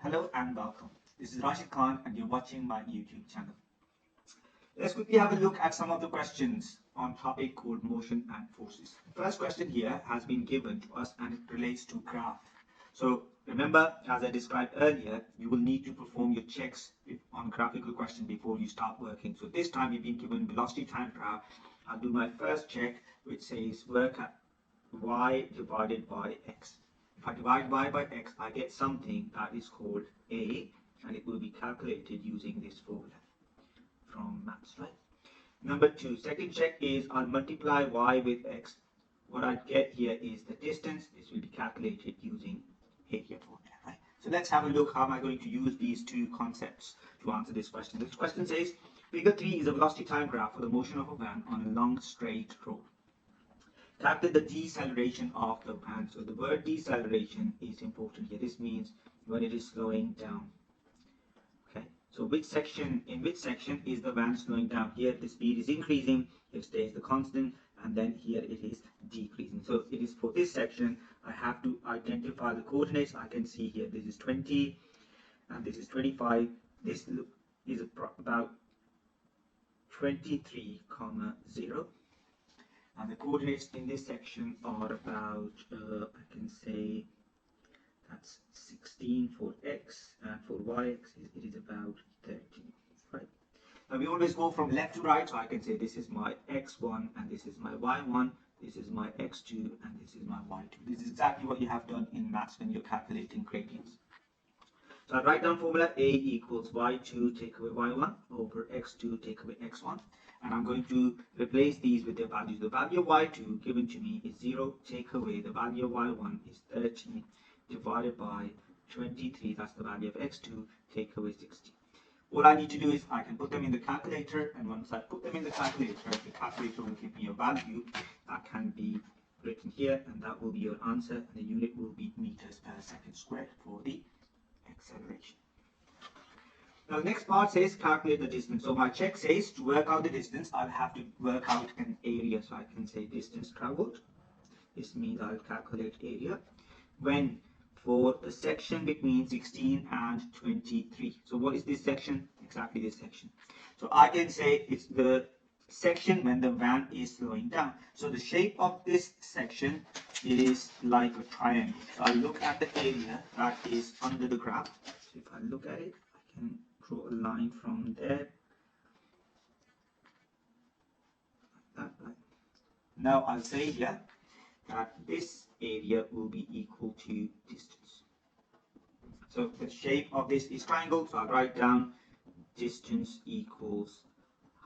Hello and welcome. This is Rashid Khan and you're watching my YouTube channel. Let's quickly have a look at some of the questions on topic called motion and forces. The first question here has been given to us and it relates to graph. So remember, as I described earlier, you will need to perform your checks on graphical question before you start working. So this time we've been given velocity time graph. I'll do my first check which says work at y divided by x. If I divide y by x, I get something that is called A, and it will be calculated using this formula from maths, right? Number two, second check is I'll multiply y with x. What I get here is the distance. This will be calculated using area formula, right? So let's have a look how am I going to use these two concepts to answer this question. This question says, figure 3 is a velocity time graph for the motion of a van on a long straight road. Calculate the deceleration of the van. So the word deceleration is important here. This means when it is slowing down. Okay. So in which section is the van slowing down? Here the speed is increasing, it stays the constant, and then here it is decreasing. So it is for this section I have to identify the coordinates. I can see here this is 20 and this is 25. This is about 23,0. And the coordinates in this section are about, I can say that's 16 for x, and for y it is about 13, right? Now we always go from left to right, so I can say this is my x1 and this is my y1, this is my x2 and this is my y2. This is exactly what you have done in maths when you're calculating gradients. So I write down formula A equals y2 take away y1 over x2 take away x1. And I'm going to replace these with their values. The value of y2 given to me is 0, take away the value of y1 is 13 divided by 23, that's the value of x2, take away 16. All I need to do is I can put them in the calculator, and once I put them in the calculator will give me a value that can be written here, and that will be your answer, and the unit will be meters per second squared for the acceleration. Now the next part says calculate the distance. So my check says to work out the distance, I'll have to work out an area. So I can say distance traveled. This means I'll calculate area. When for the section between 16 and 23. So what is this section? Exactly this section. So I can say it's the section when the van is slowing down. So the shape of this section is like a triangle. So I'll look at the area that is under the graph. So if I look at it, I can draw a line from there. Like that. Now I'll say here that this area will be equal to distance. So the shape of this is triangle, so I'll write down distance equals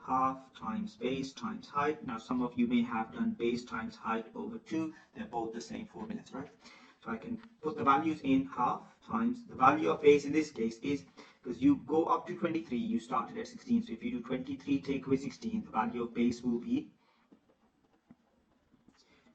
half times base times height. Now some of you may have done base times height over 2. They're both the same formulas, right? So I can put the values in half times the value of base in this case is, because you go up to 23, you started at 16. So if you do 23 take away 16, the value of base will be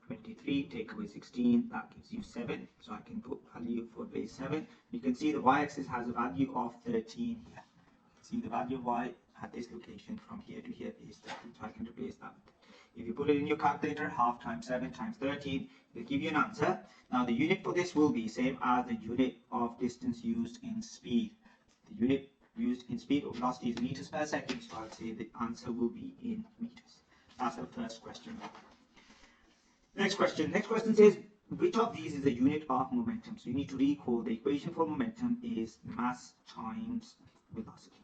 23 take away 16, that gives you 7. So I can put value for base 7. You can see the y-axis has a value of 13 here. You can see the value of y at this location from here to here is 13. So I can replace that. If you put it in your calculator, half times 7 times 13 will give you an answer. Now the unit for this will be same as the unit of distance used in speed. The unit used in speed or velocity is meters per second, so I'll say the answer will be in meters. That's the first question. Next question says, which of these is the unit of momentum? So you need to recall the equation for momentum is mass times velocity.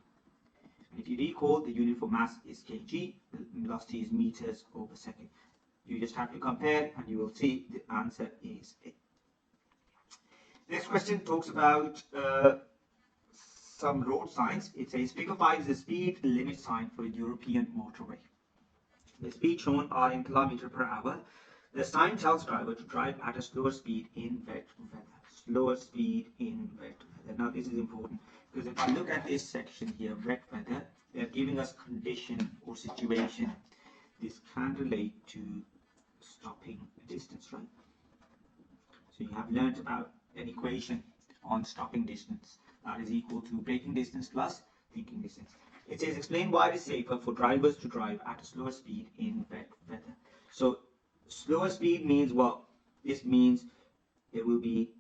And if you recall, the unit for mass is kg, the velocity is meters over second. You just have to compare and you will see the answer is A. Next question talks about some road signs. It says figure 5 is the speed limit sign for a European motorway. The speed shown are in kilometers per hour. The sign tells driver to drive at a slower speed in wet weather. Slower speed in wet weather. Now this is important because if I look at this section here, wet weather, they are giving us condition or situation. This can relate to stopping a distance, right? So you have learned about an equation on stopping distance. That is equal to braking distance plus thinking distance. It says explain why it is safer for drivers to drive at a slower speed in wet weather. So slower speed means what? This means there will be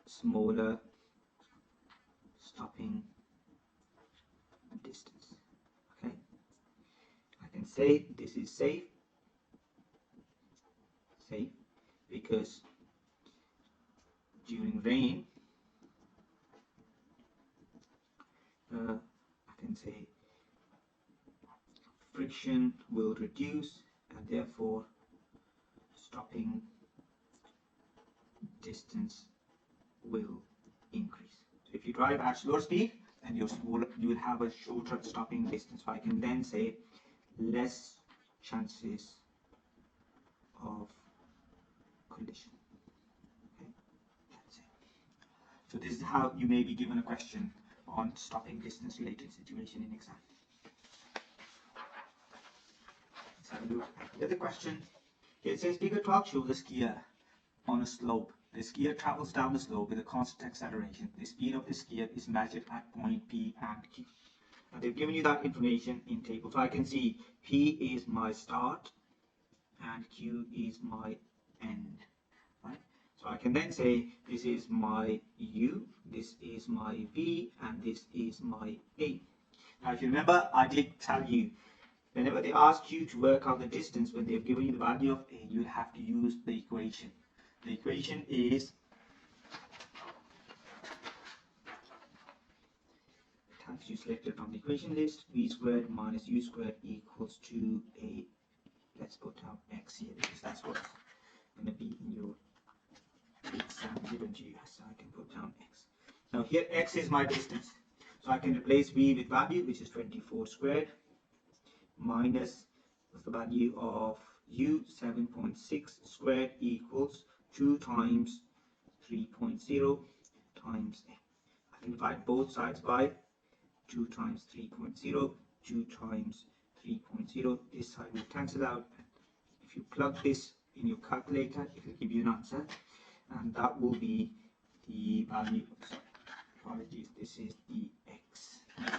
smaller stopping distance. Okay, I can say this is safe because during rain I can say friction will reduce and therefore stopping distance will increase. So if you drive at slower speed, then you will have a shorter stopping distance. So I can then say less chances of collision. Okay, that's it. So this is how you may be given a question on stopping distance related situation in exam. Let's have a look at the other question. It says figure 12 shows a skier on a slope. The skier travels down the slope with a constant acceleration. The speed of the skier is measured at point P and Q. Now they've given you that information in table. So I can see P is my start and Q is my end. Right? So I can then say this is my U, this is my V, and this is my A. Now if you remember, I did tell you, whenever they ask you to work out the distance, when they've given you the value of A, you have to use the equation. The equation is times you selected from the equation list, V squared minus U squared equals 2A. Let's put down X here because that's what's going to be in your exam given to you. So I can put down X. Now here X is my distance. So I can replace V with value, which is 24 squared, minus the value of U, 7.6 squared equals 2 times 3.0 times A. I can divide both sides by 2 times 3.0, 2 times 3.0. This side will cancel out. If you plug this in your calculator, it will give you an answer, and that will be the value. Apologies, this is the X. This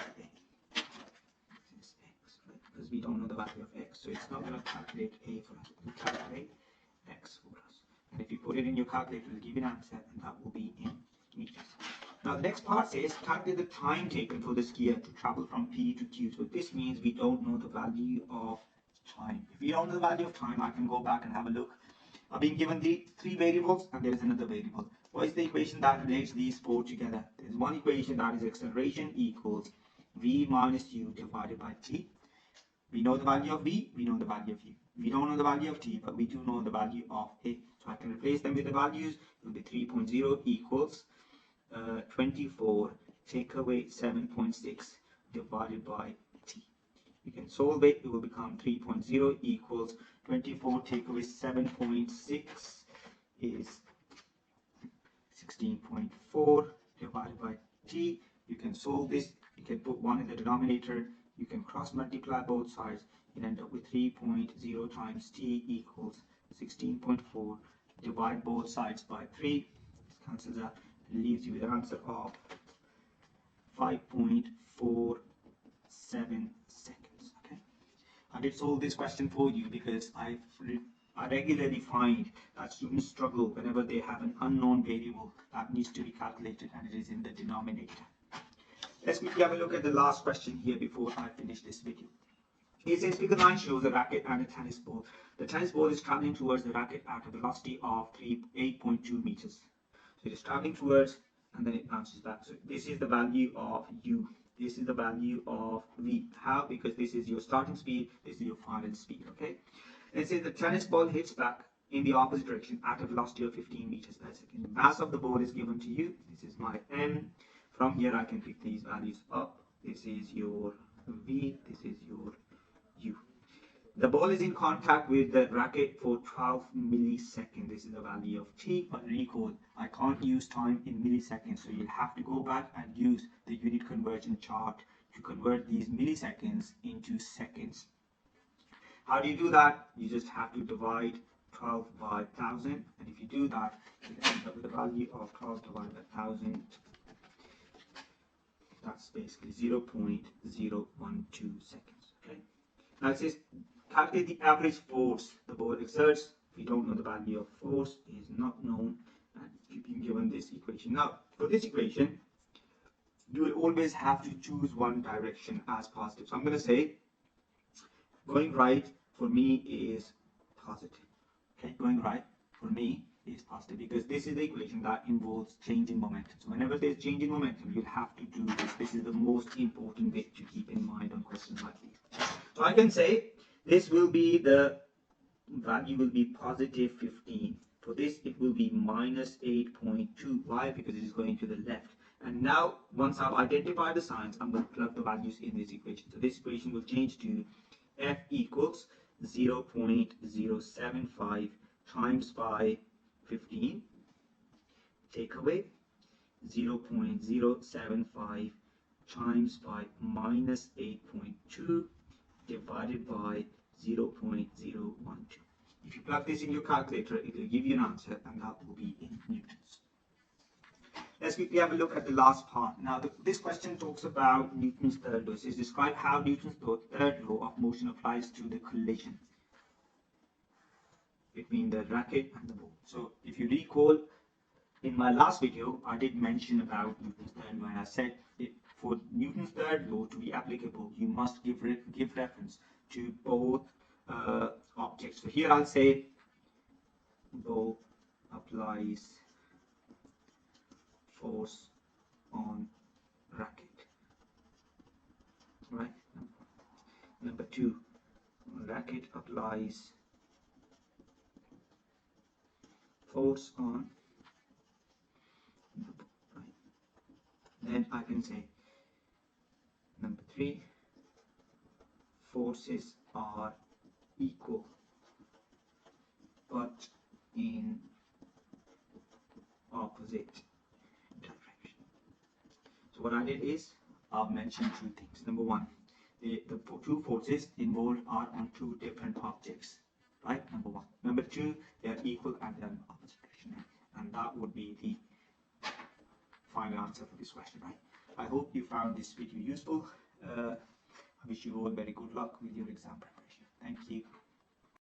is X, right? Because we don't know the value of X, so it's not going to calculate A for us. It will calculate X for us. And if you put it in your calculator, it will give you an answer, and that will be in meters. Now the next part says calculate the time taken for the skier to travel from P to Q. So this means we don't know the value of time. If we don't know the value of time, I can go back and have a look. I've been given the 3 variables and there is another variable. What is the equation that relates these 4 together? There is one equation that is acceleration equals V minus U divided by T. We know the value of V, we know the value of U. We don't know the value of T, but we do know the value of A. So I can replace them with the values. It will be 3.0 equals 24 take away 7.6 divided by T. You can solve it. It will become 3.0 equals 24 take away 7.6 is 16.4 divided by T. You can solve this. You can put 1 in the denominator. You can cross multiply both sides and end up with 3.0 times T equals 16.4. Divide both sides by 3. This cancels out and leaves you with an answer of 5.47 seconds. Okay, I did solve this question for you because I regularly find that students struggle whenever they have an unknown variable that needs to be calculated and it is in the denominator. Let's quickly have a look at the last question here before I finish this video. It says figure 9 shows a racket and a tennis ball. The tennis ball is traveling towards the racket at a velocity of 8.2 meters. So it is traveling towards and then it bounces back. So this is the value of U. This is the value of V. How? Because this is your starting speed, this is your final speed. Okay. Let's say the tennis ball hits back in the opposite direction at a velocity of 15 meters per second. The mass of the ball is given to you. This is my M. From here I can pick these values up. This is your V. This is your U. The ball is in contact with the racket for 12 milliseconds. This is the value of T. But recall, I can't use time in milliseconds. So you'll have to go back and use the unit conversion chart to convert these milliseconds into seconds. How do you do that? You just have to divide 12 by 1000. And if you do that, you end up with the value of 12 divided by 1000. That's basically 0.012 seconds. Okay. Now it says calculate the average force the ball exerts. We don't know the value of force, is not known, and you've been given this equation. Now, for this equation, you will always have to choose one direction as positive. So I'm going to say going right for me is positive. Okay, going right for me is positive because this is the equation that involves change in momentum. So whenever there's change in momentum, you'll have to do this. This is the most important bit to keep in mind on questions like these. So I can say this will be the value will be positive 15. For this, it will be minus 8.2. Why? Because it is going to the left. And now, once I've identified the signs, I'm going to plug the values in this equation. So this equation will change to f equals 0.075 times by 15. Take away 0.075 times by minus 8.2 divided by 0.012. If you plug this in your calculator, it will give you an answer, and that will be in newtons. Let's quickly have a look at the last part. Now, this question talks about Newton's third law. It says, describe how Newton's third law of motion applies to the collision between the racket and the ball. So, if you recall, in my last video, I did mention about Newton's third law, and I said for Newton's third law to be applicable, you must give reference to both objects. So here I'll say ball applies force on racket, right? Number 2, racket applies force on the ball, right? Then I can say number 3, forces are equal but in opposite direction. So what I did is I've mentioned 2 things. Number 1, the 2 forces involved are on 2 different objects, right? Number 1. Number 2, they are equal and they are in opposite direction, and that would be the final answer for this question, right? I hope you found this video useful. I wish you all very good luck with your exam preparation. Thank you.